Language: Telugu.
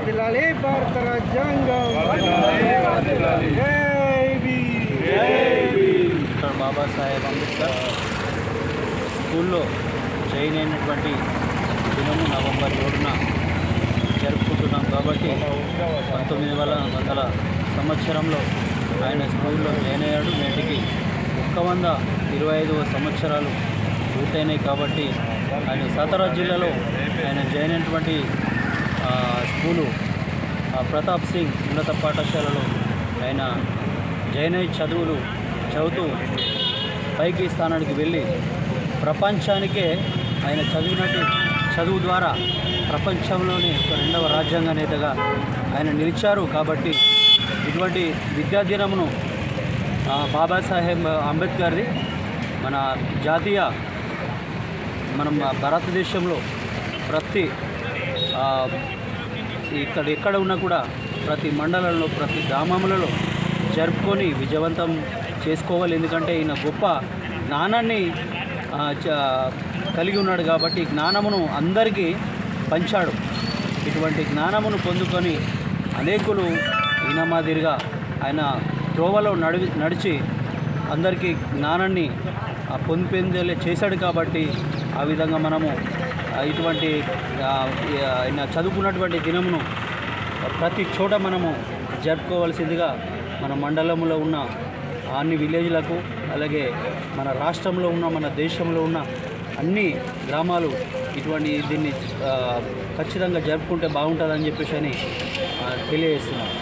వర్ధిల్లాలి భారత రాజ్యాంగం డాక్టర్ బాబాసాహెబ్ అంబేద్కర్ స్కూల్లో జాయిన్ అయినటువంటి దినము నవంబర్ 7న జరుపుకుంటున్నాం కాబట్టి 1900 సంవత్సరంలో ఆయన స్కూల్లో జాయిన్ అయ్యాడు. నేటికి 125వ సంవత్సరాలు పూర్తయినాయి కాబట్టి ఆయన సతారా జిల్లాలో ఆయన జాయిన్ అయినటువంటి స్కూలు ప్రతాప్ సింగ్ ఉన్నత పాఠశాలలో ఆయన జాయిన్ అయ్యి చదువుతూ పైకి స్థానానికి వెళ్ళి ప్రపంచానికే ఆయన చదువు ద్వారా ప్రపంచంలోనే ఒక రెండవ రాజ్యాంగ నేతగా ఆయన నిలిచారు. కాబట్టి ఇటువంటి విద్యాదినమును బాబాసాహెబ్ అంబేద్కర్ది మన జాతీయ మనం భారతదేశంలో ప్రతి ఎక్కడ ఉన్నా కూడా ప్రతి మండలంలో ప్రతి గ్రామములలో జరుపుకొని విజయవంతం చేసుకోవాలి. ఎందుకంటే ఈయన గొప్ప జ్ఞానాన్ని కలిగి ఉన్నాడు కాబట్టి జ్ఞానమును అందరికీ పంచాడు. ఇటువంటి జ్ఞానమును పొందుకొని అనేకులు ఈయన మాదిరిగా ఆయన త్రోవలో నడిచి అందరికీ జ్ఞానాన్ని పొందేలా చేశాడు. కాబట్టి ఆ విధంగా మనము ఇటువంటి ఆయన చదువుకున్నటువంటి దినమును ప్రతి చోట మనము జరుపుకోవాల్సిందిగా మన మండలంలో ఉన్న అన్ని విలేజ్లకు, అలాగే మన రాష్ట్రంలో ఉన్న మన దేశంలో ఉన్న అన్ని గ్రామాలు దీన్ని ఖచ్చితంగా జరుపుకుంటే బాగుంటుందని చెప్పేసి తెలియజేస్తున్నాను.